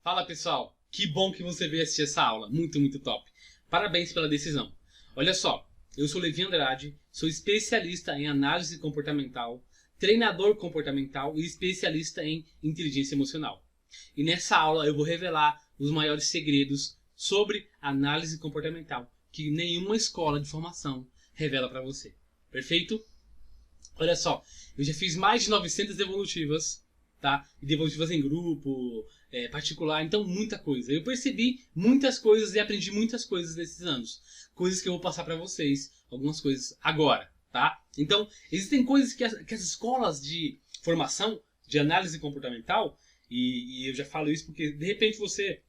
Fala pessoal, que bom que você veio assistir essa aula, muito top. Parabéns pela decisão. Olha só, eu sou Levi Andrade, sou especialista em análise comportamental, treinador comportamental e especialista em inteligência emocional. E nessa aula eu vou revelar os maiores segredos sobre análise comportamental que nenhuma escola de formação revela para você. Perfeito? Olha só, eu já fiz mais de 900 devolutivas, tá? E devolutivas em grupo, particular, então muita coisa. Eu percebi muitas coisas e aprendi muitas coisas nesses anos. Coisas que eu vou passar para vocês, algumas coisas agora, tá? Então, existem coisas que as escolas de formação, de análise comportamental, e eu já falo isso porque de repente você,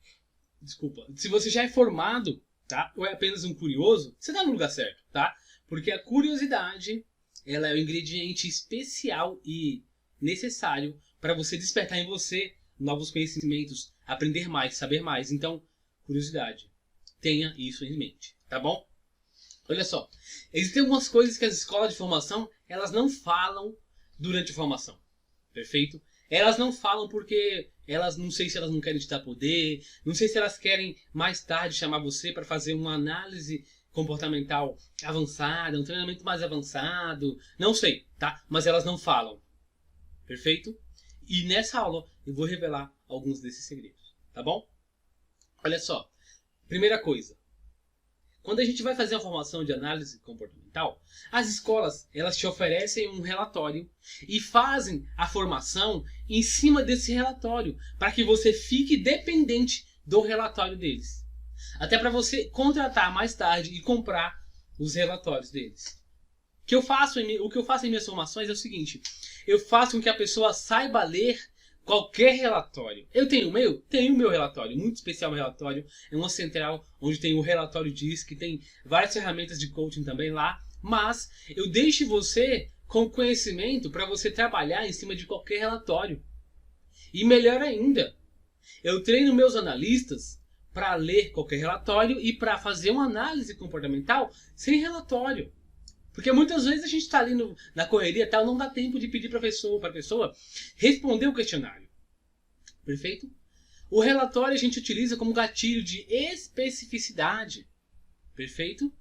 desculpa, se você já é formado, tá? Ou é apenas um curioso, você tá no lugar certo, tá? Porque a curiosidade, ela é o ingrediente especial e necessário para você despertar em você novos conhecimentos, aprender mais, saber mais. Então, curiosidade. Tenha isso em mente, tá bom? Olha só, existem algumas coisas que as escolas de formação, elas não falam durante a formação. Perfeito? Elas não falam porque elas, não sei se elas não querem te dar poder, não sei se elas querem mais tarde chamar você para fazer uma análise comportamental avançada, um treinamento mais avançado, não sei, tá? Mas elas não falam. Perfeito? E nessa aula eu vou revelar alguns desses segredos, tá bom? Olha só, primeira coisa. Quando a gente vai fazer uma formação de análise comportamental, as escolas, elas te oferecem um relatório e fazem a formação em cima desse relatório, para que você fique dependente do relatório deles. Até para você contratar mais tarde e comprar os relatórios deles. O que eu faço em minhas formações é o seguinte: eu faço com que a pessoa saiba ler qualquer relatório. Eu tenho o meu? Tenho o meu relatório, muito especial meu relatório. É uma central onde tem o relatório DISC, tem várias ferramentas de coaching também lá. Mas eu deixo você com conhecimento para você trabalhar em cima de qualquer relatório. E melhor ainda, eu treino meus analistas para ler qualquer relatório e para fazer uma análise comportamental sem relatório. Porque muitas vezes a gente está ali na correria e tal, não dá tempo de pedir para a pessoa responder o questionário. Perfeito? O relatório a gente utiliza como gatilho de especificidade. Perfeito?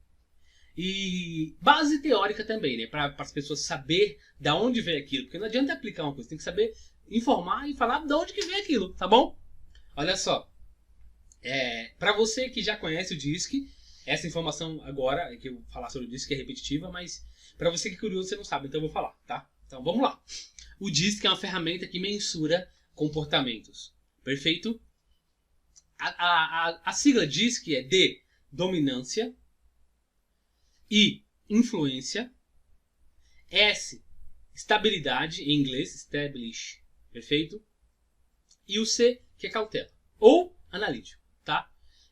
E base teórica também, né? Para as pessoas saber de onde veio aquilo. Porque não adianta aplicar uma coisa, tem que saber informar e falar de onde que veio aquilo, tá bom? Olha só. Para você que já conhece o DISC, essa informação agora, que eu vou falar sobre o DISC, que é repetitiva, mas para você que é curioso, você não sabe, então eu vou falar, tá? Então vamos lá. O DISC é uma ferramenta que mensura comportamentos. Perfeito? A sigla DISC é D, dominância, I, influência, S, estabilidade, em inglês, establish, perfeito? E o C, que é cautela, ou analítico, tá?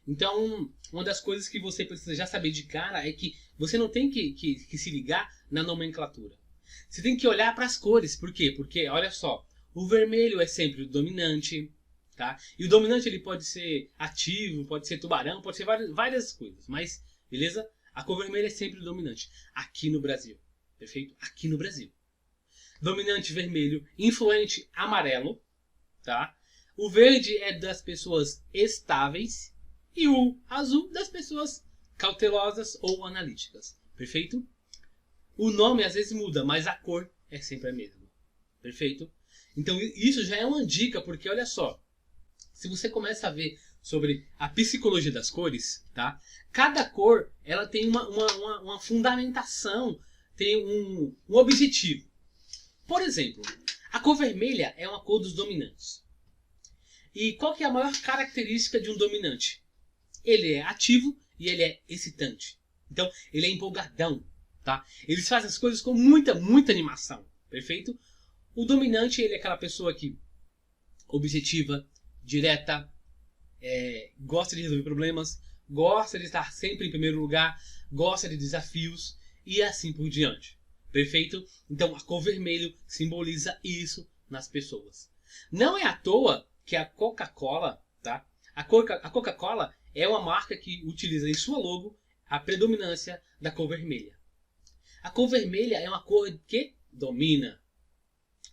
Então, uma das coisas que você precisa já saber de cara é que você não tem que se ligar na nomenclatura. Você tem que olhar para as cores. Por quê? Porque, olha só, o vermelho é sempre o dominante, tá? E o dominante ele pode ser ativo, pode ser tubarão, pode ser várias coisas. Mas, beleza? A cor vermelha é sempre o dominante. Aqui no Brasil. Perfeito? Aqui no Brasil. Dominante vermelho, influente amarelo, tá? O verde é das pessoas estáveis. E o azul das pessoas cautelosas ou analíticas. Perfeito? O nome às vezes muda, mas a cor é sempre a mesma. Perfeito? Então isso já é uma dica, porque olha só. Se você começa a ver sobre a psicologia das cores, tá? Cada cor ela tem uma fundamentação, tem um objetivo. Por exemplo, a cor vermelha é uma cor dos dominantes. E qual que é a maior característica de um dominante? Ele é ativo e ele é excitante. Então, ele é empolgadão, tá? Eles fazem as coisas com muita animação, perfeito? O dominante, ele é aquela pessoa que objetiva, direta, gosta de resolver problemas, gosta de estar sempre em primeiro lugar, gosta de desafios e assim por diante, perfeito? Então, a cor vermelho simboliza isso nas pessoas. Não é à toa que a Coca-Cola, tá? A Coca-Cola é uma marca que utiliza em sua logo a predominância da cor vermelha. A cor vermelha é uma cor que domina.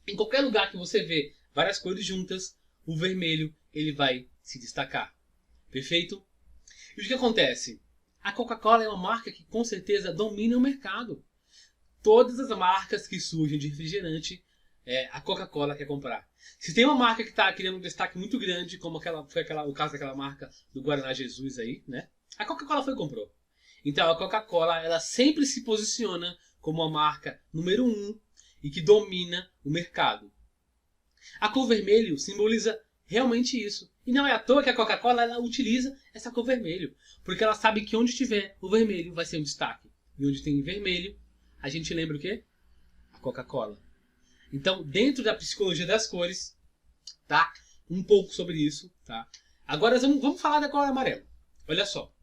Em qualquer lugar que você vê várias cores juntas, o vermelho ele vai se destacar. Perfeito? E o que acontece? A Coca-Cola é uma marca que com certeza domina o mercado. Todas as marcas que surgem de refrigerante, a Coca-Cola quer comprar. Se tem uma marca que está criando um destaque muito grande, como o caso daquela marca do Guaraná Jesus aí, né? A Coca-Cola foi e comprou. Então a Coca-Cola, ela sempre se posiciona como a marca número 1 e que domina o mercado. A cor vermelho simboliza realmente isso. E não é à toa que a Coca-Cola ela utiliza essa cor vermelho. Porque ela sabe que onde tiver o vermelho vai ser um destaque. E onde tem vermelho, a gente lembra o quê? A Coca-Cola. Então, dentro da psicologia das cores, tá? Um pouco sobre isso, tá? Agora vamos falar da cor amarela. Olha só.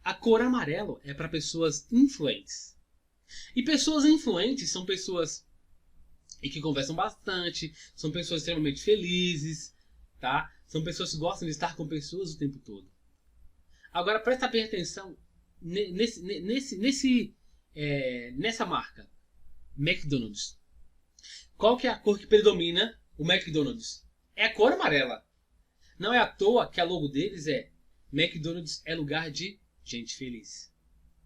A cor amarelo é para pessoas influentes. E pessoas influentes são pessoas que conversam bastante, são pessoas extremamente felizes, tá? São pessoas que gostam de estar com pessoas o tempo todo. Agora presta bem atenção nessa marca, McDonald's. Qual que é a cor que predomina o McDonald's? É a cor amarela. Não é à toa que a logo deles é McDonald's é lugar de gente feliz.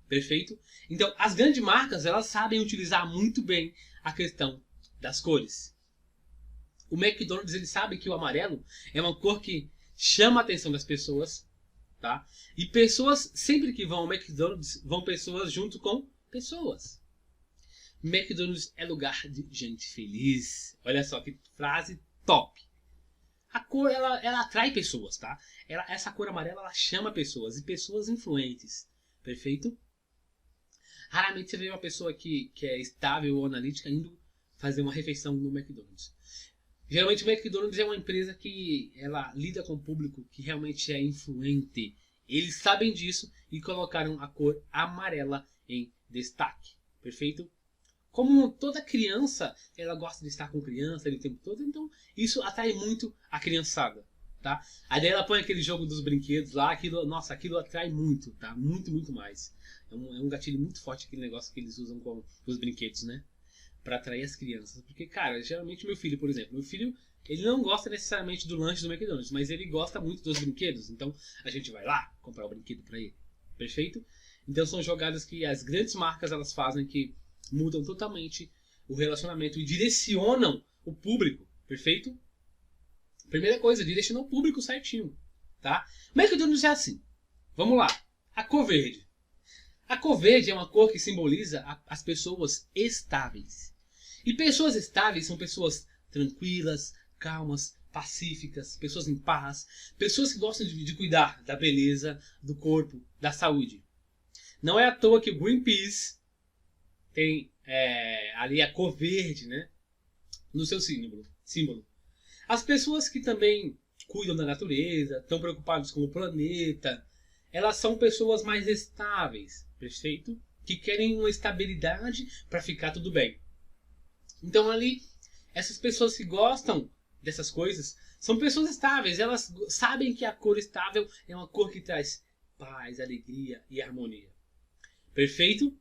Perfeito? Então, as grandes marcas, elas sabem utilizar muito bem a questão das cores. O McDonald's, ele sabe que o amarelo é uma cor que chama a atenção das pessoas, tá? E pessoas, sempre que vão ao McDonald's, vão pessoas junto com pessoas. McDonald's é lugar de gente feliz. Olha só que frase top. A cor, ela atrai pessoas, tá? Essa cor amarela, ela chama pessoas, e pessoas influentes. Perfeito? Raramente você vê uma pessoa que é estável ou analítica indo fazer uma refeição no McDonald's. Geralmente o McDonald's é uma empresa que ela lida com o público que realmente é influente. Eles sabem disso e colocaram a cor amarela em destaque. Perfeito? Como toda criança, ela gosta de estar com criança o tempo todo, então isso atrai muito a criançada, tá? Aí ela põe aquele jogo dos brinquedos lá, aquilo atrai muito, tá? Muito, muito mais. É um gatilho muito forte aquele negócio que eles usam com os brinquedos, né? Pra atrair as crianças. Porque, cara, geralmente meu filho, por exemplo, ele não gosta necessariamente do lanche do McDonald's, mas ele gosta muito dos brinquedos, então a gente vai lá comprar o brinquedo pra ele. Perfeito? Então são jogadas que as grandes marcas elas fazem que mudam totalmente o relacionamento e direcionam o público, perfeito? Primeira coisa, direcionar o público certinho, tá? O McDonald's é assim. Vamos lá. A cor verde. A cor verde é uma cor que simboliza as pessoas estáveis. E pessoas estáveis são pessoas tranquilas, calmas, pacíficas, pessoas em paz, pessoas que gostam de cuidar da beleza, do corpo, da saúde. Não é à toa que o Greenpeace tem ali a cor verde, né, no seu símbolo. As pessoas que também cuidam da natureza, estão preocupadas com o planeta, elas são pessoas mais estáveis, perfeito? Que querem uma estabilidade para ficar tudo bem. Então ali, essas pessoas que gostam dessas coisas são pessoas estáveis. Elas sabem que a cor estável é uma cor que traz paz, alegria e harmonia. Perfeito?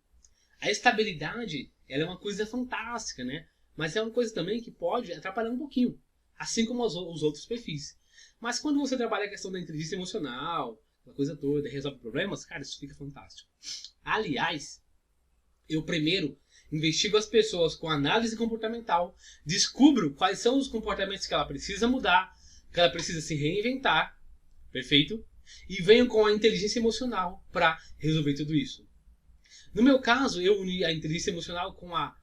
A estabilidade, ela é uma coisa fantástica, né? Mas é uma coisa também que pode atrapalhar um pouquinho. Assim como os outros perfis. Mas quando você trabalha a questão da inteligência emocional, aquela coisa toda, resolve problemas, cara, isso fica fantástico. Aliás, eu primeiro investigo as pessoas com análise comportamental, descubro quais são os comportamentos que ela precisa mudar, que ela precisa se reinventar, perfeito? E venho com a inteligência emocional para resolver tudo isso. No meu caso, eu uni a inteligência emocional com a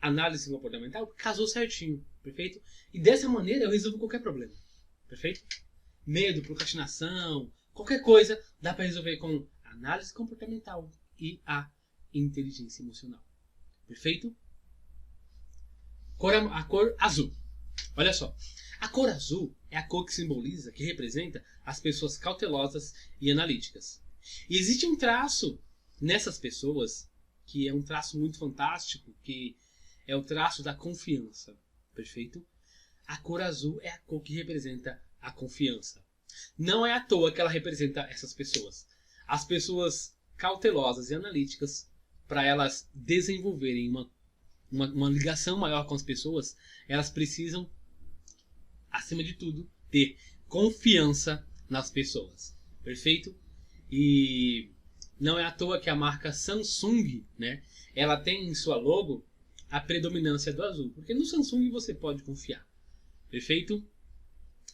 análise comportamental, casou certinho, perfeito? E dessa maneira eu resolvo qualquer problema, perfeito? Medo, procrastinação, qualquer coisa dá para resolver com a análise comportamental e a inteligência emocional, perfeito? A cor azul. Olha só, a cor azul é a cor que simboliza, que representa as pessoas cautelosas e analíticas. E existe um traço nessas pessoas que é um traço muito fantástico, que é o traço da confiança, perfeito? A cor azul é a cor que representa a confiança. Não é à toa que ela representa essas pessoas. As pessoas cautelosas e analíticas, para elas desenvolverem uma ligação maior com as pessoas, elas precisam, acima de tudo, ter confiança nas pessoas. Perfeito? E não é à toa que a marca Samsung, né, ela tem em sua logo a predominância do azul. Porque no Samsung você pode confiar. Perfeito?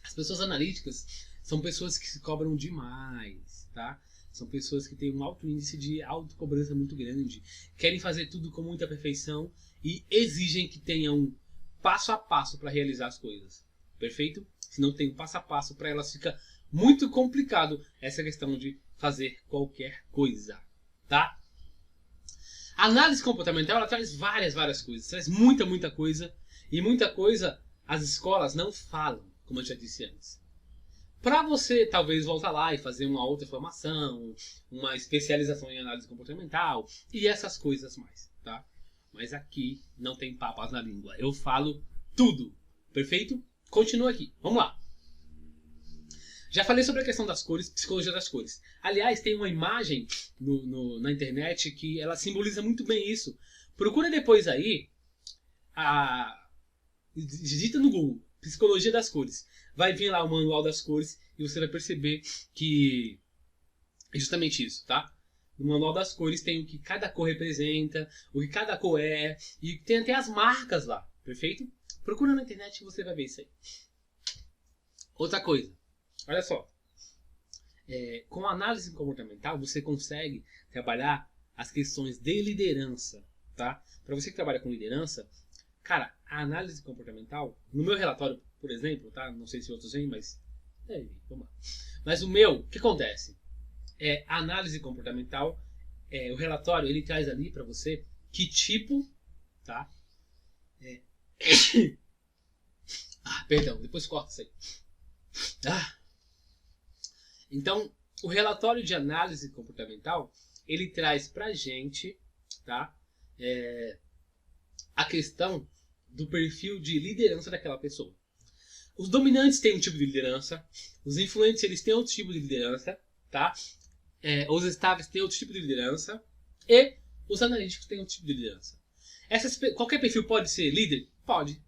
As pessoas analíticas são pessoas que se cobram demais, tá? São pessoas que têm um alto índice de autocobrança muito grande, querem fazer tudo com muita perfeição e exigem que tenham um passo a passo para realizar as coisas. Perfeito? Se não tem um passo a passo para elas, fica muito complicado essa questão de fazer qualquer coisa, tá? A análise comportamental, ela traz várias coisas, traz muita coisa, e muita coisa as escolas não falam, como eu já disse antes. Para você talvez voltar lá e fazer uma outra formação, uma especialização em análise comportamental e essas coisas mais, tá? Mas aqui não tem papas na língua, eu falo tudo, perfeito? Continua aqui, vamos lá. Já falei sobre a questão das cores, psicologia das cores. Aliás, tem uma imagem na internet que ela simboliza muito bem isso. Procura depois aí, digita no Google, psicologia das cores. Vai vir lá o manual das cores e você vai perceber que é justamente isso, tá? No manual das cores tem o que cada cor representa, o que cada cor é, e tem até as marcas lá, perfeito? Procura na internet e você vai ver isso aí. Outra coisa, olha só. Com a análise comportamental você consegue trabalhar as questões de liderança, tá? Para você que trabalha com liderança, cara, a análise comportamental, no meu relatório, por exemplo, tá? Não sei se outros vêm, mas vamos lá. Mas o meu, o que acontece? A análise comportamental, o relatório, ele traz ali para você que tipo, tá? Perdão, depois corta isso aí. Então, o relatório de análise comportamental, ele traz pra gente, tá? A questão do perfil de liderança daquela pessoa. Os dominantes têm um tipo de liderança, os influentes eles têm outro tipo de liderança, tá? Os estáveis têm outro tipo de liderança e os analíticos têm outro tipo de liderança. Qualquer perfil pode ser líder? Pode,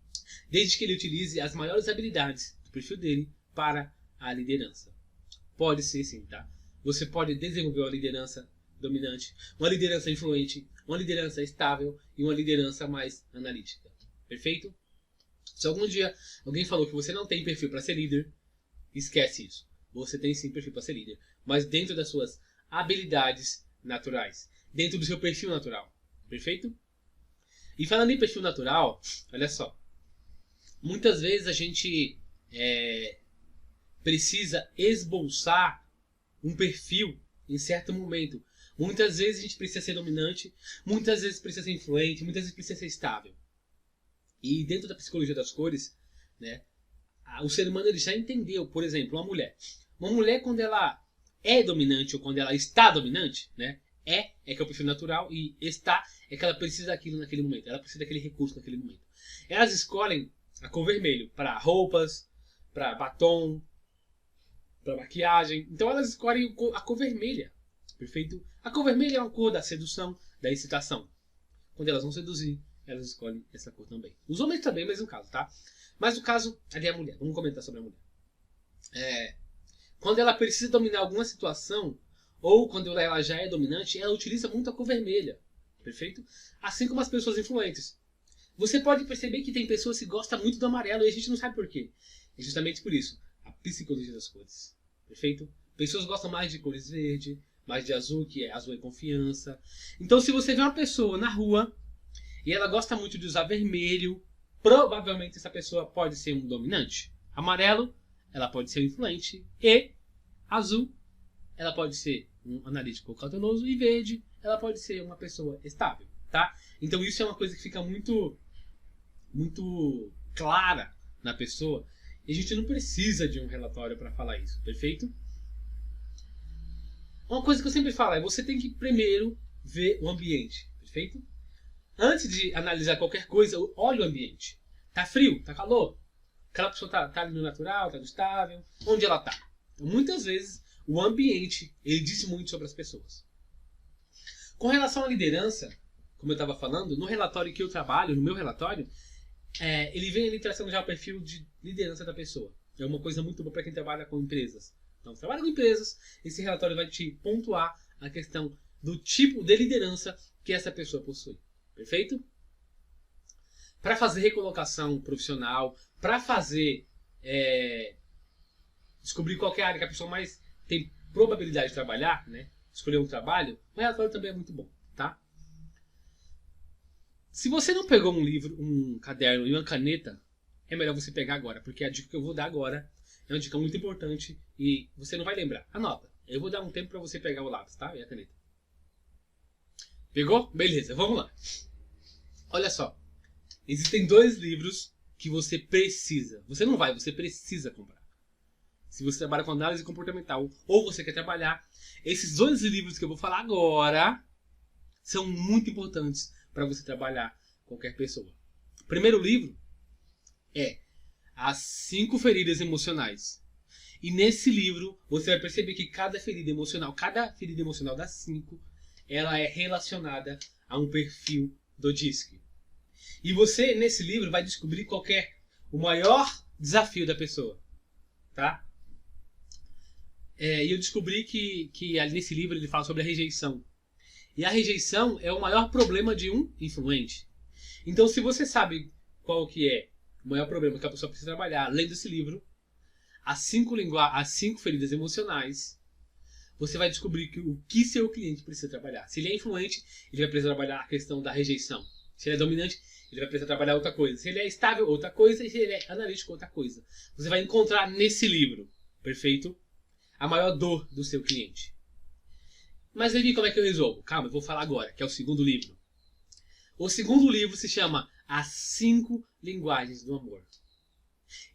desde que ele utilize as maiores habilidades do perfil dele para a liderança. Pode ser sim, tá? Você pode desenvolver uma liderança dominante, uma liderança influente, uma liderança estável e uma liderança mais analítica. Perfeito? Se algum dia alguém falou que você não tem perfil para ser líder, esquece isso. Você tem sim perfil para ser líder, mas dentro das suas habilidades naturais, dentro do seu perfil natural. Perfeito? E falando em perfil natural, olha só. Muitas vezes a gente precisa esboçar um perfil em certo momento. Muitas vezes a gente precisa ser dominante, muitas vezes precisa ser influente, muitas vezes precisa ser estável. E dentro da psicologia das cores, né, o ser humano ele já entendeu, por exemplo, uma mulher. Uma mulher quando ela é dominante ou quando ela está dominante, né, que é o perfil natural e está é que ela precisa daquilo naquele momento. Ela precisa daquele recurso naquele momento. Elas escolhem a cor vermelho para roupas, para batom, para maquiagem. Então elas escolhem a cor vermelha. Perfeito? A cor vermelha é uma cor da sedução, da excitação. Quando elas vão seduzir, elas escolhem essa cor também. Os homens também, mas no caso, tá? Mas no caso, ali é a mulher. Vamos comentar sobre a mulher. Quando ela precisa dominar alguma situação, ou quando ela já é dominante, ela utiliza muito a cor vermelha. Perfeito? Assim como as pessoas influentes. Você pode perceber que tem pessoas que gostam muito do amarelo e a gente não sabe por quê. É justamente por isso. A psicologia das cores. Perfeito? Pessoas gostam mais de cores verde, mais de azul, que azul é confiança. Então se você vê uma pessoa na rua e ela gosta muito de usar vermelho, provavelmente essa pessoa pode ser um dominante. Amarelo, ela pode ser um influente. E azul, ela pode ser um analítico cauteloso. E verde, ela pode ser uma pessoa estável. Tá? Então isso é uma coisa que fica muito clara na pessoa. E a gente não precisa de um relatório para falar isso. Perfeito? Uma coisa que eu sempre falo é você tem que primeiro ver o ambiente. Perfeito? Antes de analisar qualquer coisa, olhe o ambiente. Tá frio? Tá calor? Aquela pessoa tá ali no natural, tá no estável? Onde ela tá? Então, muitas vezes, o ambiente, ele diz muito sobre as pessoas. Com relação à liderança, como eu estava falando, no relatório que eu trabalho, no meu relatório, ele vem ali traçando já o perfil de liderança da pessoa. É uma coisa muito boa para quem trabalha com empresas. Então, trabalha com empresas, esse relatório vai te pontuar a questão do tipo de liderança que essa pessoa possui. Perfeito? Para fazer recolocação profissional, para fazer descobrir qual é a área que a pessoa mais tem probabilidade de trabalhar, né? Escolher um trabalho, o relatório também é muito bom, tá? Se você não pegou um livro, um caderno e uma caneta, é melhor você pegar agora, porque a dica que eu vou dar agora é uma dica muito importante e você não vai lembrar. Anota. Eu vou dar um tempo para você pegar o lápis, tá? E a caneta. Pegou? Beleza, vamos lá. Olha só. Existem 2 livros que você precisa. Você não vai, você precisa comprar. Se você trabalha com análise comportamental ou você quer trabalhar, esses 2 livros que eu vou falar agora são muito importantes para você trabalhar qualquer pessoa. O primeiro livro é As 5 Feridas Emocionais. E nesse livro você vai perceber que cada ferida emocional das 5, ela é relacionada a um perfil do DISC. E você, nesse livro, vai descobrir qual é o maior desafio da pessoa. Tá? E eu descobri que ali nesse livro ele fala sobre a rejeição. E a rejeição é o maior problema de um influente. Então, se você sabe qual que é o maior problema que a pessoa precisa trabalhar, lendo esse livro, as 5 feridas emocionais, você vai descobrir o que seu cliente precisa trabalhar. Se ele é influente, ele vai precisar trabalhar a questão da rejeição. Se ele é dominante, ele vai precisar trabalhar outra coisa. Se ele é estável, outra coisa. E se ele é analítico, outra coisa. Você vai encontrar nesse livro, perfeito? A maior dor do seu cliente. Mas Levi, como é que eu resolvo? Calma, eu vou falar agora, que é o segundo livro. O segundo livro se chama As 5 Linguagens do Amor.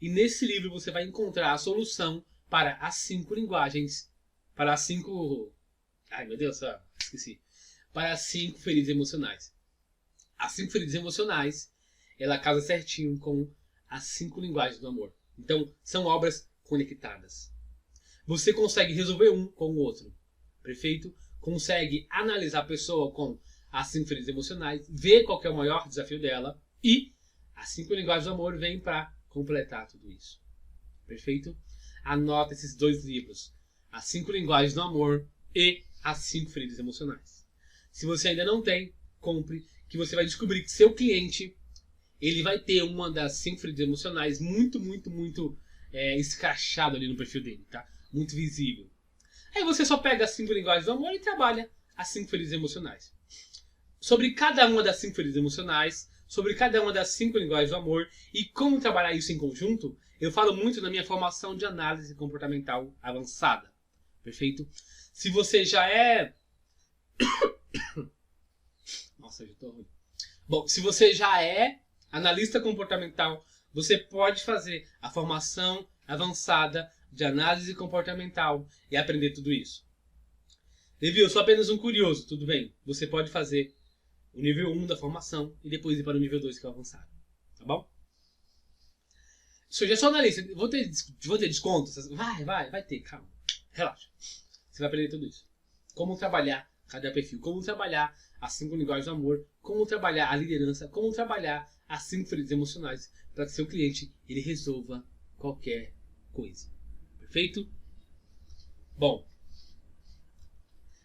E nesse livro você vai encontrar a solução para as 5 linguagens, para as 5... Ai, meu Deus, esqueci. Para as 5 feridas emocionais. As 5 feridas emocionais, ela casa certinho com as 5 linguagens do amor. Então, são obras conectadas. Você consegue resolver um com o outro. Perfeito? Consegue analisar a pessoa com as 5 feridas emocionais, ver qual que é o maior desafio dela e as 5 linguagens do amor vêm para completar tudo isso. Perfeito? Anota esses 2 livros. As 5 linguagens do amor e as 5 feridas emocionais. Se você ainda não tem, compre, que você vai descobrir que seu cliente ele vai ter uma das 5 feridas emocionais muito escrachado ali no perfil dele, tá? Muito visível. Aí você só pega as 5 linguagens do amor e trabalha as 5 feridas emocionais. Sobre cada uma das 5 feridas emocionais, sobre cada uma das 5 linguagens do amor e como trabalhar isso em conjunto, eu falo muito na minha formação de análise comportamental avançada. Perfeito? Se você já é... Nossa, eu já tô ruim. Bom, se você já é analista comportamental, você pode fazer a formação avançada de análise comportamental e aprender tudo isso. Levi, eu sou apenas um curioso, tudo bem? Você pode fazer o nível 1 da formação e depois ir para o nível 2 que é o avançado. Tá bom? Se eu já sou analista, vou ter desconto? Vai ter, calma. Relaxa. Você vai aprender tudo isso. Como trabalhar cada perfil, como trabalhar as 5 linguagens do amor, como trabalhar a liderança, como trabalhar as 5 feridas emocionais para que seu cliente ele resolva qualquer coisa. Perfeito? Bom,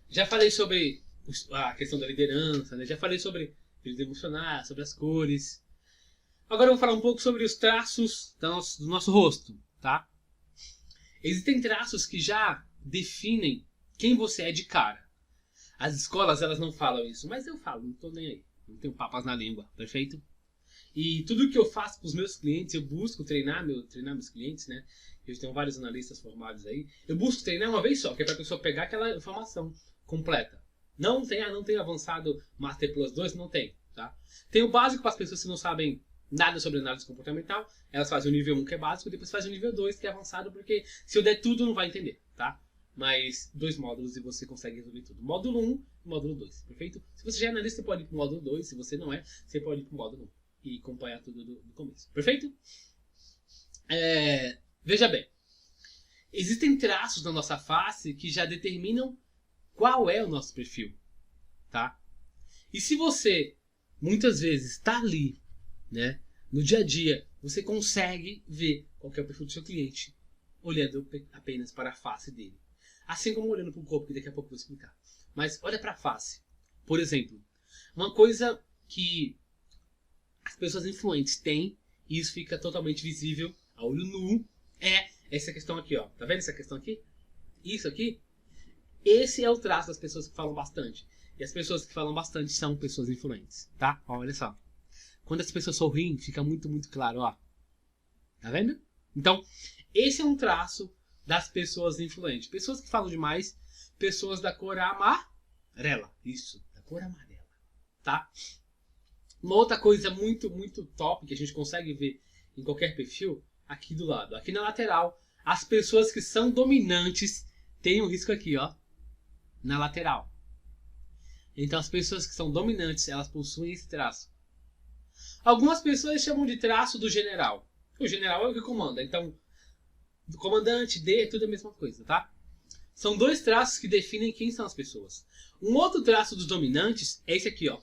já falei sobre a questão da liderança, né? Já falei sobre feridas emocionais, sobre as cores. Agora eu vou falar um pouco sobre os traços do nosso rosto, tá? Existem traços que já definem quem você é de cara. As escolas, elas não falam isso, mas eu falo, não tô nem aí. Não tenho papas na língua, perfeito? E tudo que eu faço com os meus clientes, eu busco treinar meus clientes, né? Eu tenho vários analistas formados aí. Eu busco treinar uma vez só, que é pra pessoa pegar aquela informação completa. Não tem avançado Master Plus 2, não tem, tá? Tem o básico para as pessoas que não sabem nada sobre análise comportamental. Elas fazem o nível 1, que é básico, e depois fazem o nível 2, que é avançado, porque se eu der tudo, não vai entender, tá? Mas 2 módulos e você consegue resolver tudo. Módulo 1 e módulo 2, perfeito? Se você já é analista, você pode ir para o módulo 2. Se você não é, você pode ir para o módulo 1 e acompanhar tudo do começo, perfeito? Veja bem, existem traços na nossa face que já determinam qual é o nosso perfil, tá? E se você muitas vezes está ali, né, No dia a dia, você consegue ver qual que é o perfil do seu cliente olhando apenas para a face dele. Assim como olhando para o corpo, que daqui a pouco eu vou explicar. Mas olha para a face. Por exemplo, uma coisa que as pessoas influentes têm, e isso fica totalmente visível a olho nu, é essa questão aqui, ó. Tá vendo essa questão aqui? Isso aqui? Esse é o traço das pessoas que falam bastante. E as pessoas que falam bastante são pessoas influentes, tá? Ó, olha só. Quando as pessoas sorriem, fica muito, muito claro, ó. Tá vendo? Então, esse é um traço das pessoas influentes. Pessoas que falam demais, pessoas da cor amarela. Isso, da cor amarela, tá? Uma outra coisa muito, muito top que a gente consegue ver em qualquer perfil, aqui do lado. Aqui na lateral, as pessoas que são dominantes têm um risco aqui, ó, na lateral. Então as pessoas que são dominantes, elas possuem esse traço. Algumas pessoas chamam de traço do general. O general é o que comanda, então do comandante, D, é tudo a mesma coisa, tá? São dois traços que definem quem são as pessoas. Um outro traço dos dominantes é esse aqui, ó.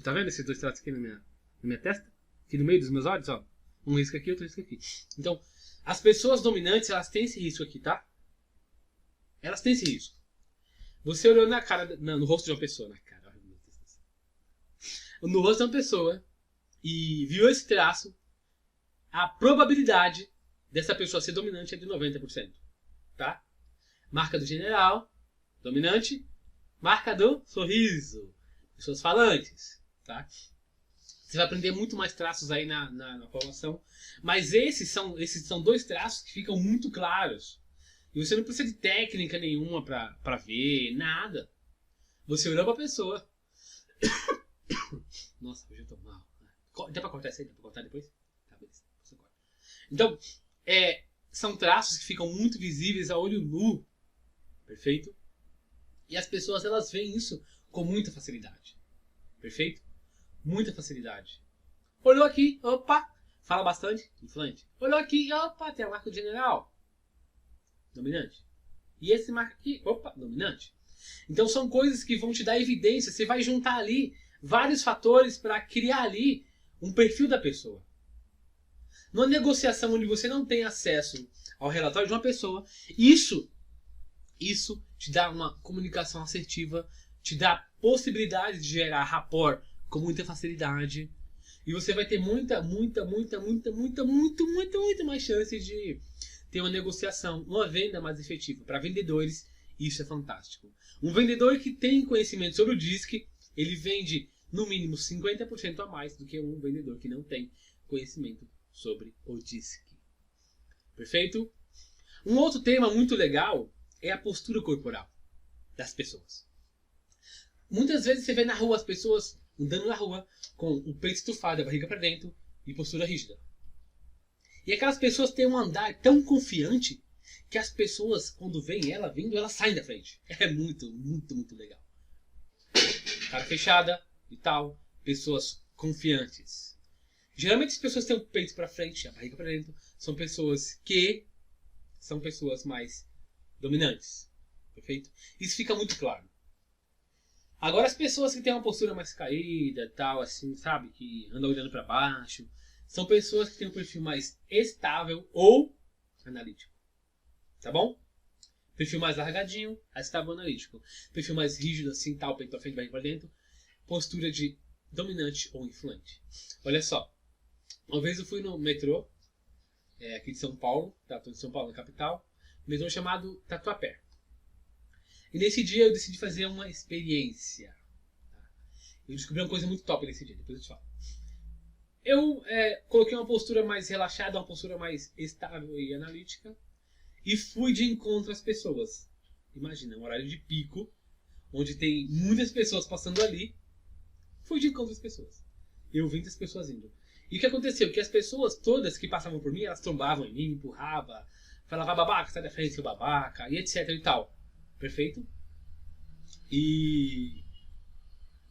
Tá vendo esses dois traços aqui na minha testa? Aqui no meio dos meus olhos, ó. Um risco aqui, outro risco aqui. Então, as pessoas dominantes, elas têm esse risco aqui, tá? Elas têm esse risco. Você olhou na cara, no rosto de uma pessoa, no rosto de uma pessoa e viu esse traço, a probabilidade dessa pessoa ser dominante é de 90%, tá? Marca do general, dominante, marca do sorriso, pessoas falantes, tá? Você vai aprender muito mais traços aí na formação, mas esses são dois traços que ficam muito claros. E você não precisa de técnica nenhuma pra ver, nada. Você olhou pra pessoa. Nossa, hoje eu tô mal. Dá pra cortar isso aí? Dá pra cortar depois? Tá, beleza. Você corta. Então, são traços que ficam muito visíveis a olho nu. Perfeito? E as pessoas, elas veem isso com muita facilidade. Perfeito? Muita facilidade. Olhou aqui, opa, fala bastante, influente. Olhou aqui, opa, tem a marca do general. Dominante. E esse marca aqui, opa, dominante. Então são coisas que vão te dar evidência. Você vai juntar ali vários fatores para criar ali um perfil da pessoa. Numa negociação onde você não tem acesso ao relatório de uma pessoa, isso te dá uma comunicação assertiva, te dá possibilidade de gerar rapport com muita facilidade. E você vai ter muita mais chances de ter uma negociação, uma venda mais efetiva. Para vendedores, isso é fantástico. Um vendedor que tem conhecimento sobre o DISC, ele vende no mínimo 50% a mais do que um vendedor que não tem conhecimento sobre o DISC. Perfeito? Um outro tema muito legal é a postura corporal das pessoas. Muitas vezes você vê na rua as pessoas andando na rua com o peito estufado, a barriga para dentro e postura rígida. E aquelas pessoas têm um andar tão confiante que as pessoas, quando veem ela vindo, elas saem da frente. É muito legal. Cara fechada e tal, pessoas confiantes. Geralmente as pessoas têm o peito para frente, a barriga para dentro, são pessoas mais dominantes. Perfeito? Isso fica muito claro. Agora as pessoas que têm uma postura mais caída, tal, assim, sabe? Que andam olhando para baixo, são pessoas que têm um perfil mais estável ou analítico. Tá bom? Perfil mais largadinho, estável analítico. Perfil mais rígido, assim, tal, peito para frente, barriga para dentro. Postura de dominante ou influente. Olha só. Uma vez eu fui no metrô, aqui de São Paulo, tá? Tô em São Paulo, na capital. Metrô chamado Tatuapé. E nesse dia eu decidi fazer uma experiência. Eu descobri uma coisa muito top nesse dia, depois eu te falo. Eu coloquei uma postura mais relaxada, uma postura mais estável e analítica. E fui de encontro às pessoas. Imagina, um horário de pico, onde tem muitas pessoas passando ali. Fui de encontro às pessoas. Eu vim das pessoas indo. E o que aconteceu? Que as pessoas todas que passavam por mim, elas trombavam em mim, me empurravam, falavam babaca, sai da frente, seu babaca, e etc e tal. Perfeito? E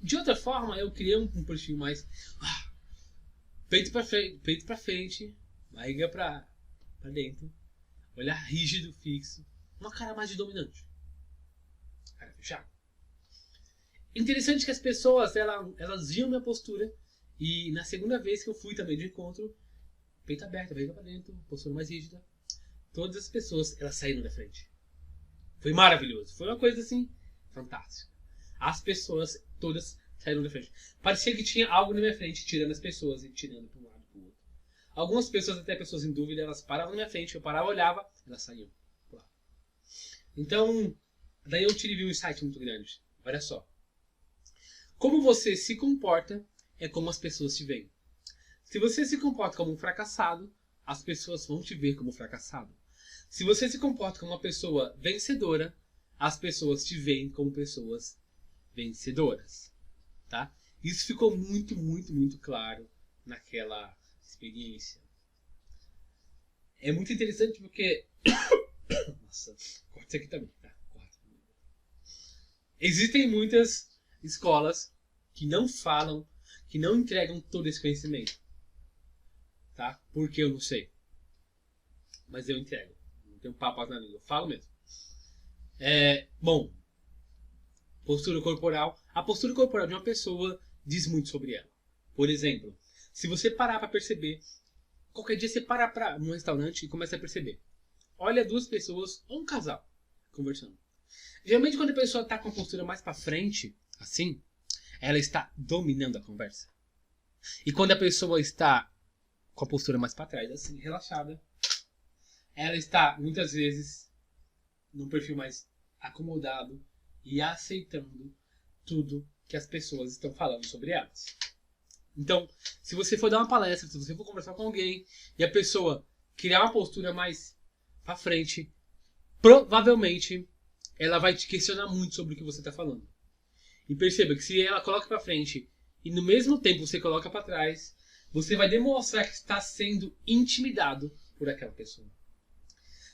de outra forma eu criei um perfil mais peito pra frente, barriga pra dentro, olhar rígido, fixo, uma cara mais de dominante, cara fechado. Interessante que as pessoas elas viam minha postura E na segunda vez que eu fui também de encontro, peito aberto, barriga pra dentro, postura mais rígida, todas as pessoas, elas saíram da frente. Foi maravilhoso. Foi uma coisa assim, fantástica. As pessoas todas saíram da frente. Parecia que tinha algo na minha frente, tirando as pessoas e tirando para um lado e para o outro. Algumas pessoas, até pessoas em dúvida, elas paravam na minha frente, eu parava, olhava, elas saíam. Então, daí eu tive um insight muito grande. Olha só. Como você se comporta é como as pessoas te veem. Se você se comporta como um fracassado, as pessoas vão te ver como fracassado. Se você se comporta como uma pessoa vencedora, as pessoas te veem como pessoas vencedoras. Tá? Isso ficou muito, muito, muito claro naquela experiência. É muito interessante porque... Nossa, corta isso aqui também. Tá? Corta. Existem muitas escolas que não falam, que não entregam todo esse conhecimento. Tá? Porque eu não sei. Mas eu entrego. Não tenho papas na língua. Eu falo mesmo. Bom, postura corporal. A postura corporal de uma pessoa diz muito sobre ela. Por exemplo, se você parar para perceber, qualquer dia você para num restaurante e começa a perceber. Olha duas pessoas ou um casal conversando. Geralmente quando a pessoa está com a postura mais para frente, assim, ela está dominando a conversa. E quando a pessoa está com a postura mais para trás, assim, relaxada, ela está muitas vezes num perfil mais acomodado e aceitando tudo que as pessoas estão falando sobre elas. Então, se você for dar uma palestra, se você for conversar com alguém e a pessoa criar uma postura mais para frente, provavelmente ela vai te questionar muito sobre o que você está falando. E perceba que se ela coloca para frente e no mesmo tempo você coloca para trás, você vai demonstrar que está sendo intimidado por aquela pessoa.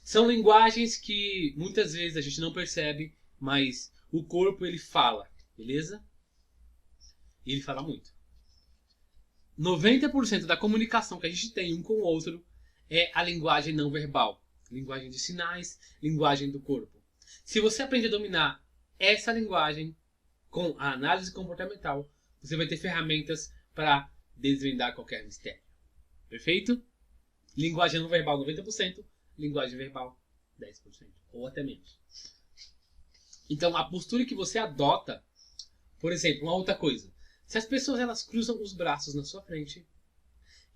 São linguagens que muitas vezes a gente não percebe, mas o corpo ele fala, beleza? E ele fala muito. 90% da comunicação que a gente tem um com o outro é a linguagem não verbal. Linguagem de sinais, linguagem do corpo. Se você aprende a dominar essa linguagem com a análise comportamental, você vai ter ferramentas para desvendar qualquer mistério. Perfeito? Linguagem não verbal 90%, linguagem verbal 10%, ou até menos. Então, a postura que você adota, por exemplo, uma outra coisa. Se as pessoas elas cruzam os braços na sua frente,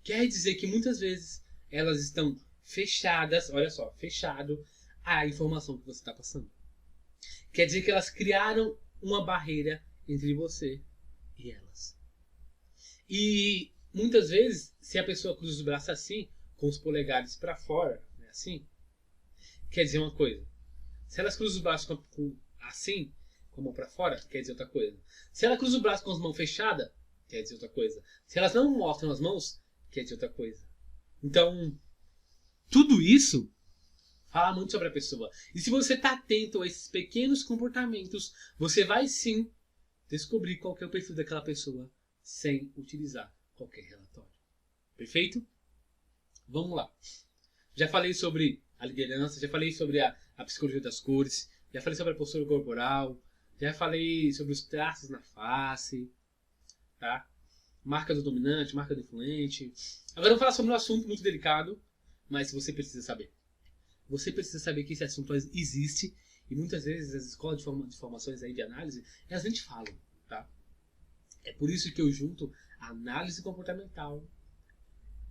quer dizer que muitas vezes elas estão fechadas, olha só, fechado à informação que você está passando. Quer dizer que elas criaram uma barreira entre você e elas. E muitas vezes, se a pessoa cruza os braços assim, com os polegares para fora, né, assim, quer dizer uma coisa. Se elas cruzam os braços assim, com a mão para fora, quer dizer outra coisa. Se ela cruza o braço com as mãos fechadas, quer dizer outra coisa. Se elas não mostram as mãos, quer dizer outra coisa. Então, tudo isso fala muito sobre a pessoa. E se você está atento a esses pequenos comportamentos, você vai sim descobrir qual que é o perfil daquela pessoa sem utilizar qualquer relatório. Perfeito? Vamos lá. Já falei sobre a liderança, já falei sobre a psicologia das cores, já falei sobre a postura corporal, já falei sobre os traços na face, tá? Marca do dominante, marca do influente. Agora eu vou falar sobre um assunto muito delicado, mas você precisa saber. Você precisa saber que esse assunto existe e muitas vezes as escolas de formações aí de análise, elas nem te falam, tá? É por isso que eu junto a análise comportamental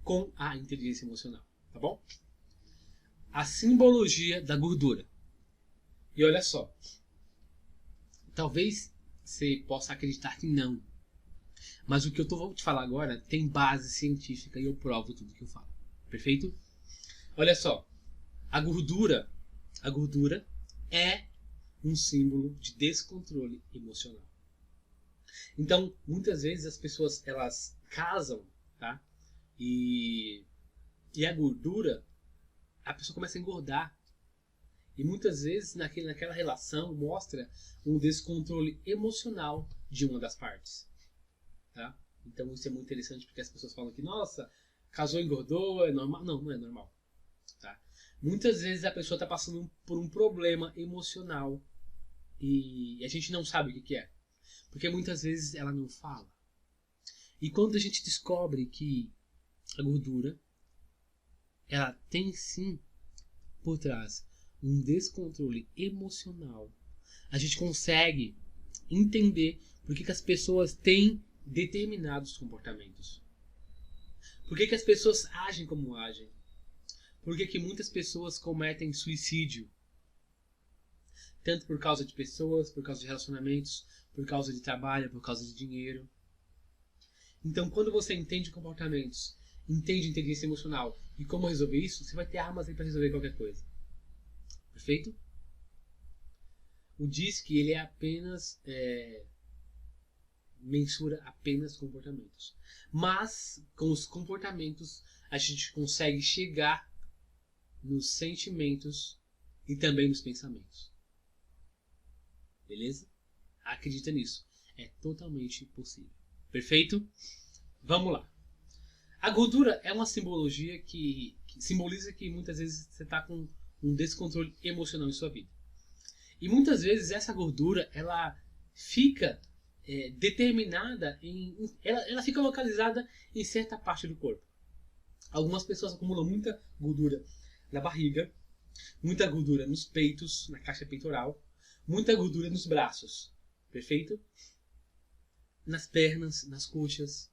com a inteligência emocional, tá bom? A simbologia da gordura. E olha só, talvez você possa acreditar que não, mas o que eu vou te falar agora tem base científica e eu provo tudo que eu falo. Perfeito? Olha só, a gordura é um símbolo de descontrole emocional. Então, muitas vezes as pessoas elas casam, tá? E a gordura, a pessoa começa a engordar. E muitas vezes naquela relação mostra um descontrole emocional de uma das partes. Tá? Então isso é muito interessante porque as pessoas falam que, nossa, casou e engordou, é normal. Não, não é normal. Tá? Muitas vezes a pessoa está passando por um problema emocional e a gente não sabe o que é. Porque muitas vezes ela não fala. E quando a gente descobre que a gordura, ela tem sim por trás um descontrole emocional, a gente consegue entender por que as pessoas têm determinados comportamentos. Por que as pessoas agem como agem. Por que muitas pessoas cometem suicídio. Tanto por causa de pessoas, por causa de relacionamentos, por causa de trabalho, por causa de dinheiro. Então, quando você entende comportamentos, entende inteligência emocional e como resolver isso, você vai ter armas aí para resolver qualquer coisa. Perfeito? O DISC, ele é apenas mensura apenas comportamentos. Mas com os comportamentos a gente consegue chegar nos sentimentos e também nos pensamentos. Beleza? Acredita nisso. É totalmente possível. Perfeito? Vamos lá. A gordura é uma simbologia que simboliza que muitas vezes você está com um descontrole emocional em sua vida. E muitas vezes essa gordura ela fica determinada ela fica localizada em certa parte do corpo. Algumas pessoas acumulam muita gordura na barriga, muita gordura nos peitos, na caixa peitoral, muita gordura nos braços, perfeito? Nas pernas, nas coxas.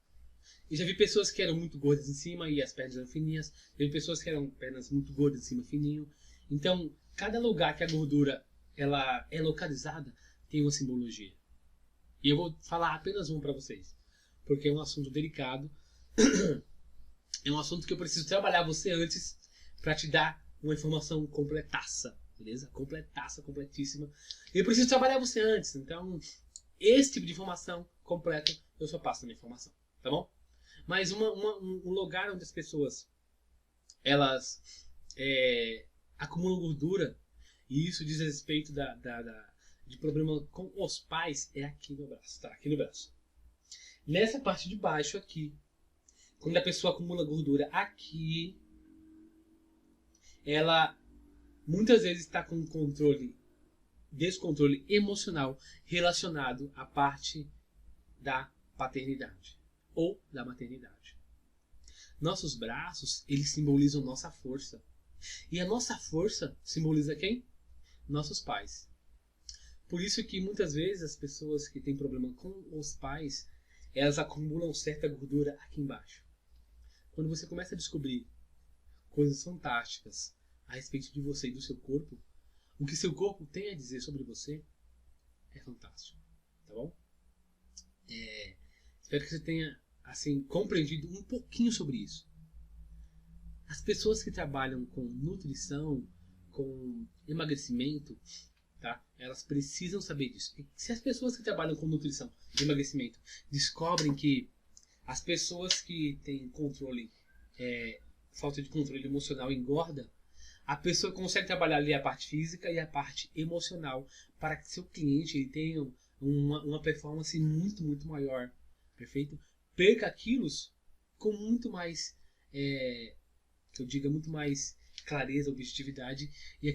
E já vi pessoas que eram muito gordas em cima e as pernas eram fininhas. Já vi pessoas que eram pernas muito gordas em cima, fininho. Então, cada lugar que a gordura ela é localizada tem uma simbologia. E eu vou falar apenas uma para vocês, porque é um assunto delicado. É um assunto que eu preciso trabalhar você antes para te dar uma informação completaça, beleza? Completaça, completíssima. Eu preciso trabalhar você antes, então esse tipo de informação completa eu só passo na minha informação, tá bom? Mas um lugar onde as pessoas elas acumulam gordura, e isso diz respeito de problema com os pais, é aqui no braço, tá? Aqui no braço. Nessa parte de baixo aqui, quando a pessoa acumula gordura aqui, ela muitas vezes está com descontrole emocional relacionado à parte da paternidade ou da maternidade. Nossos braços, eles simbolizam nossa força. E a nossa força simboliza quem? Nossos pais. Por isso que muitas vezes as pessoas que têm problema com os pais, elas acumulam certa gordura aqui embaixo. Quando você começa a descobrir coisas fantásticas a respeito de você e do seu corpo, o que seu corpo tem a dizer sobre você é fantástico, tá bom? Espero que você tenha assim compreendido um pouquinho sobre isso. As pessoas que trabalham com nutrição, com emagrecimento, tá? Elas precisam saber disso. E se as pessoas que trabalham com nutrição e emagrecimento descobrem que as pessoas que têm falta de controle emocional engorda, a pessoa consegue trabalhar ali a parte física e a parte emocional para que seu cliente ele tenha uma performance muito, muito maior. Perfeito? Perca quilos com muito mais, que eu diga, muito mais clareza, objetividade, e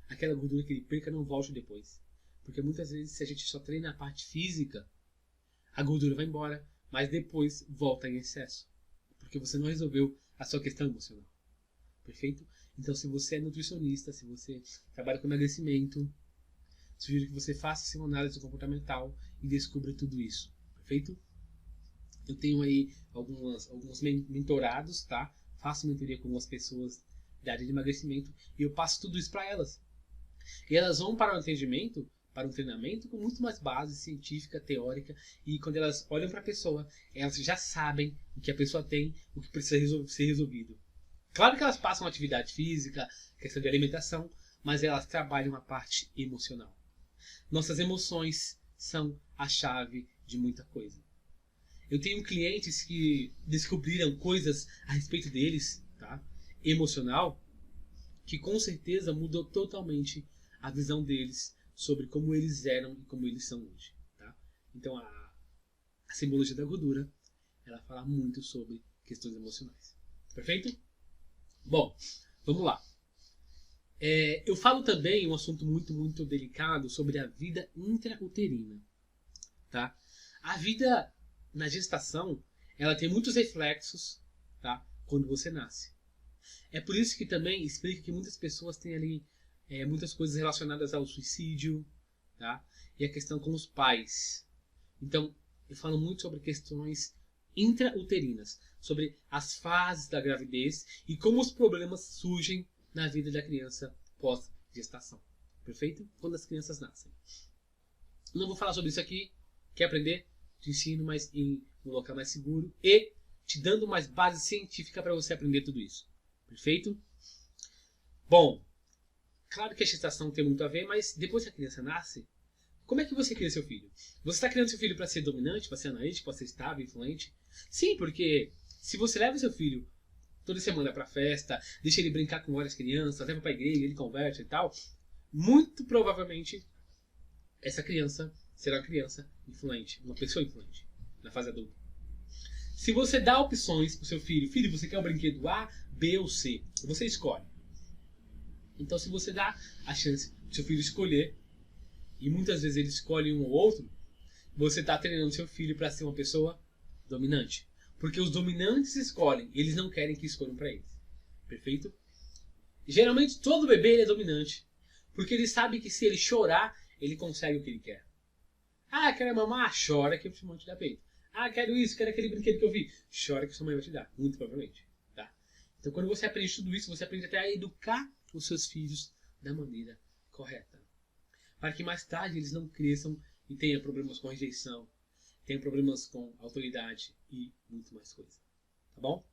aquela gordura que ele perca não volte depois. Porque muitas vezes, se a gente só treina a parte física, a gordura vai embora, mas depois volta em excesso. Porque você não resolveu a sua questão emocional. Perfeito? Então, se você é nutricionista, se você trabalha com emagrecimento, sugiro que você faça uma análise comportamental e descubra tudo isso. Perfeito? Eu tenho aí alguns mentorados, tá? Faço mentoria com algumas pessoas da área de emagrecimento e eu passo tudo isso para elas. E elas vão para o atendimento, para um treinamento com muito mais base científica, teórica, e quando elas olham para a pessoa, elas já sabem o que a pessoa tem, o que precisa ser resolvido. Claro que elas passam atividade física, questão de alimentação, mas elas trabalham a parte emocional. Nossas emoções são a chave de muita coisa. Eu tenho clientes que descobriram coisas a respeito deles, tá? Emocional, que com certeza mudou totalmente a visão deles sobre como eles eram e como eles são hoje, tá? Então a simbologia da gordura, ela fala muito sobre questões emocionais. Perfeito? Bom, vamos lá. Eu falo também um assunto muito, muito delicado sobre a vida intrauterina, tá? A vida na gestação, ela tem muitos reflexos, tá? Quando você nasce. É por isso que também explica que muitas pessoas têm ali muitas coisas relacionadas ao suicídio, tá? E a questão com os pais. Então, eu falo muito sobre questões intrauterinas, sobre as fases da gravidez e como os problemas surgem na vida da criança pós-gestação. Perfeito? Quando as crianças nascem. Não vou falar sobre isso aqui. Quer aprender? Te ensino, mas em um local mais seguro e te dando mais base científica para você aprender tudo isso. Perfeito? Bom, claro que a gestação tem muito a ver, mas depois que a criança nasce, como é que você cria seu filho? Você está criando seu filho para ser dominante, para ser analítico, para ser estável, influente? Sim, porque se você leva seu filho toda semana para festa, deixa ele brincar com várias crianças, leva para a igreja, ele conversa e tal, muito provavelmente essa criança será uma criança influente, uma pessoa influente na fase adulta. Se você dá opções para o seu filho, filho, você quer o brinquedo A, B ou C, você escolhe. Então, se você dá a chance do seu filho escolher, e muitas vezes ele escolhe um ou outro, você está treinando seu filho para ser uma pessoa dominante. Porque os dominantes escolhem, eles não querem que escolham para eles. Perfeito? Geralmente todo bebê ele é dominante, porque ele sabe que se ele chorar, ele consegue o que ele quer. Ah, quero mamar? Chora que eu te mando te dar peito. Ah, quero isso, quero aquele brinquedo que eu vi. Chora que sua mãe vai te dar, muito provavelmente. Tá? Então quando você aprende tudo isso, você aprende até a educar os seus filhos da maneira correta. Para que mais tarde eles não cresçam e tenham problemas com rejeição, tenham problemas com autoridade e muito mais coisa. Tá bom?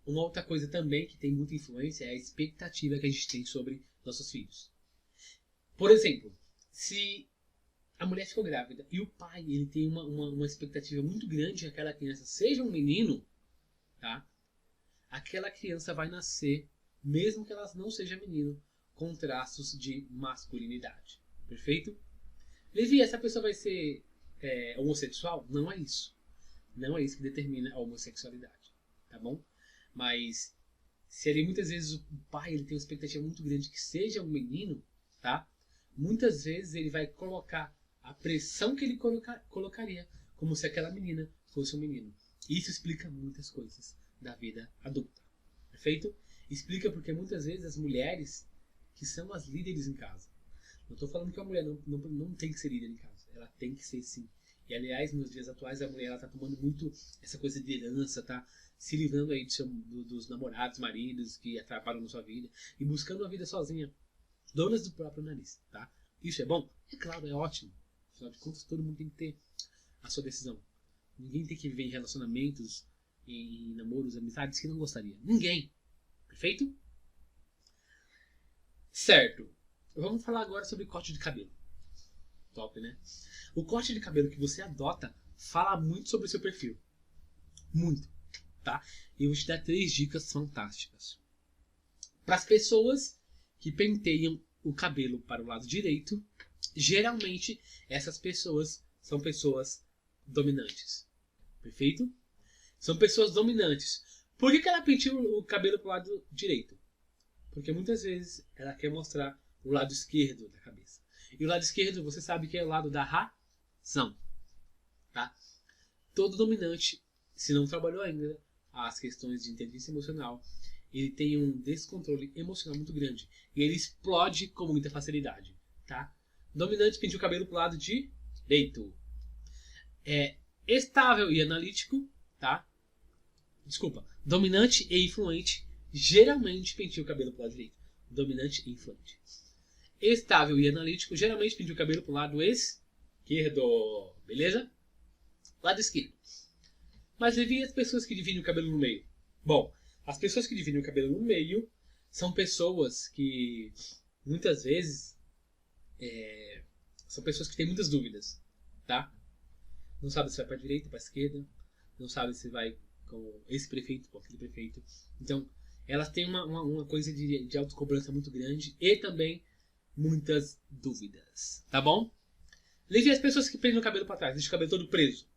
Uma outra coisa também que tem muita influência é a expectativa que a gente tem sobre nossos filhos. Por exemplo, se a mulher ficou grávida e o pai ele tem uma expectativa muito grande que aquela criança seja um menino, tá? Aquela criança vai nascer, mesmo que ela não seja menino, com traços de masculinidade. Perfeito? Levi, essa pessoa vai ser homossexual? Não é isso. Não é isso que determina a homossexualidade. Tá bom? Mas se ele muitas vezes o pai ele tem uma expectativa muito grande que seja um menino, tá? Muitas vezes ele vai colocar a pressão que ele colocaria como se aquela menina fosse um menino. Isso explica muitas coisas da vida adulta. Perfeito? Explica porque muitas vezes as mulheres que são as líderes em casa. Não estou falando que a mulher não tem que ser líder em casa. Ela tem que ser sim. E aliás, nos dias atuais a mulher está tomando muito essa coisa de herança, tá? Se livrando aí dos namorados, maridos que atrapalham na sua vida e buscando uma vida sozinha. Donas do próprio nariz, tá? Isso é bom? É claro, é ótimo. Afinal de contas, todo mundo tem que ter a sua decisão. Ninguém tem que viver em relacionamentos, em namoros, amizades que não gostaria. Ninguém. Perfeito? Certo. Vamos falar agora sobre corte de cabelo. Top, né? O corte de cabelo que você adota fala muito sobre o seu perfil. Muito. Tá? E eu vou te dar 3 dicas fantásticas. Para as pessoas que penteiam o cabelo para o lado direito, geralmente essas pessoas são pessoas dominantes. Perfeito? São pessoas dominantes. Por que ela penteia o cabelo para o lado direito? Porque muitas vezes ela quer mostrar o lado esquerdo da cabeça. E o lado esquerdo você sabe que é o lado da razão. Tá? Todo dominante, se não trabalhou ainda as questões de inteligência emocional, ele tem um descontrole emocional muito grande. E ele explode com muita facilidade. Tá? Dominante penteia o cabelo para o lado direito. É estável e analítico. Tá? Desculpa. Dominante e influente geralmente penteia o cabelo para o lado direito. Dominante e influente. Estável e analítico geralmente penteia o cabelo para o lado esquerdo. Beleza? Lado esquerdo. Mas e as pessoas que dividem o cabelo no meio? Bom, as pessoas que dividem o cabelo no meio são pessoas que muitas vezes são pessoas que têm muitas dúvidas, tá? Não sabe se vai para a direita, para a esquerda, não sabe se vai com esse prefeito, com aquele prefeito. Então, elas têm uma coisa de autocobrança muito grande e também muitas dúvidas, tá bom? Levi, as pessoas que prendem o cabelo para trás, deixam o cabelo todo preso,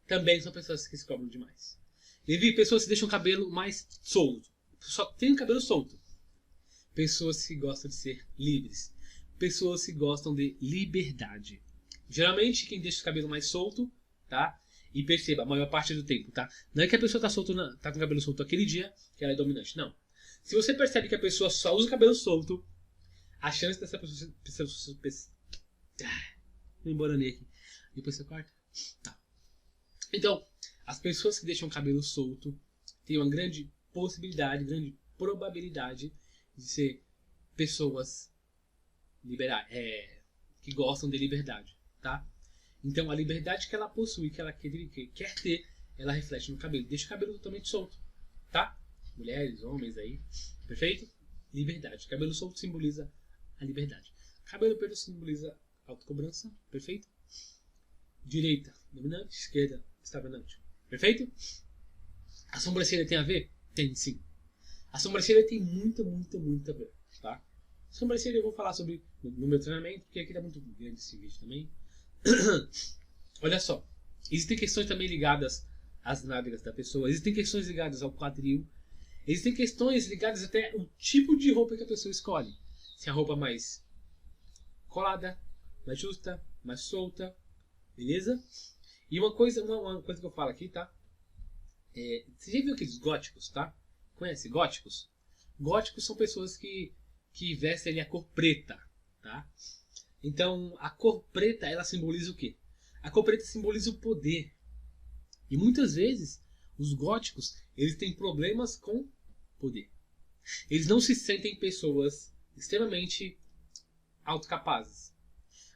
também são pessoas que se cobram demais. Levi, pessoas que deixam o cabelo mais solto, só tem o cabelo solto. Pessoas que gostam de ser livres, pessoas que gostam de liberdade. Geralmente quem deixa o cabelo mais solto, tá? E perceba, a maior parte do tempo, tá? Não é que a pessoa tá com o cabelo solto aquele dia que ela é dominante, não. Se você percebe que a pessoa só usa o cabelo solto, a chance dessa pessoa... Me emboranei aqui. Depois você corta? Tá. Então, as pessoas que deixam o cabelo solto têm uma grande possibilidade, grande probabilidade de ser pessoas que gostam de liberdade, tá? Então, a liberdade que ela possui, que ela quer ter, ela reflete no cabelo. Deixa o cabelo totalmente solto, tá? Mulheres, homens aí, perfeito? Liberdade. Cabelo solto simboliza a liberdade. Cabelo preto simboliza autocobrança, perfeito? Direita, dominante. Esquerda, estagnante, perfeito? A sobrancelha tem a ver? Tem, sim. A sobrancelha tem muito a ver, tá? A sobrancelha eu vou falar sobre no meu treinamento, porque aqui tá muito grande esse vídeo também. Olha só, existem questões também ligadas às nádegas da pessoa, existem questões ligadas ao quadril, existem questões ligadas até ao tipo de roupa que a pessoa escolhe. Se a roupa mais colada, mais justa, mais solta, beleza? E uma coisa que eu falo aqui, tá? Você já viu aqueles góticos, tá? Conhece góticos? Góticos são pessoas que vestem ali a cor preta, tá? Então, a cor preta, ela simboliza o quê? A cor preta simboliza o poder. E muitas vezes, os góticos, eles têm problemas com poder. Eles não se sentem pessoas extremamente autocapazes.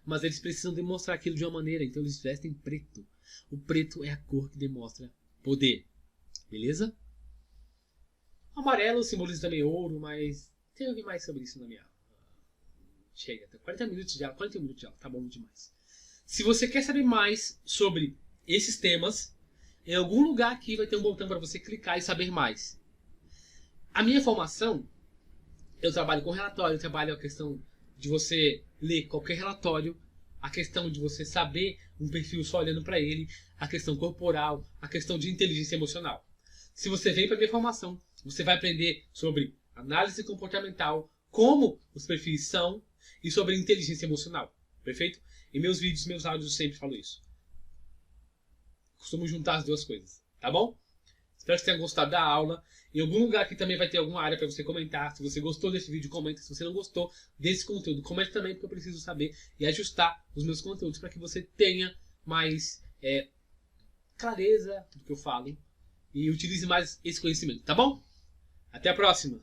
Mas eles precisam demonstrar aquilo de uma maneira, então eles vestem preto. O preto é a cor que demonstra poder. Beleza? Amarelo simboliza também ouro, mas tem que ouvir mais sobre isso na minha aula. Chega, até 41 minutos de aula, tá bom demais. Se você quer saber mais sobre esses temas, em algum lugar aqui vai ter um botão para você clicar e saber mais. A minha formação, eu trabalho com relatório, eu trabalho a questão de você ler qualquer relatório, a questão de você saber um perfil só olhando para ele, a questão corporal, a questão de inteligência emocional. Se você vem para minha formação, você vai aprender sobre análise comportamental, como os perfis são e sobre inteligência emocional, perfeito? Em meus vídeos, meus áudios eu sempre falo isso. Costumo juntar as duas coisas, tá bom? Espero que você tenha gostado da aula. Em algum lugar aqui também vai ter alguma área para você comentar. Se você gostou desse vídeo, comenta. Se você não gostou desse conteúdo, comente também, porque eu preciso saber e ajustar os meus conteúdos para que você tenha mais clareza do que eu falo e utilize mais esse conhecimento, tá bom? Até a próxima!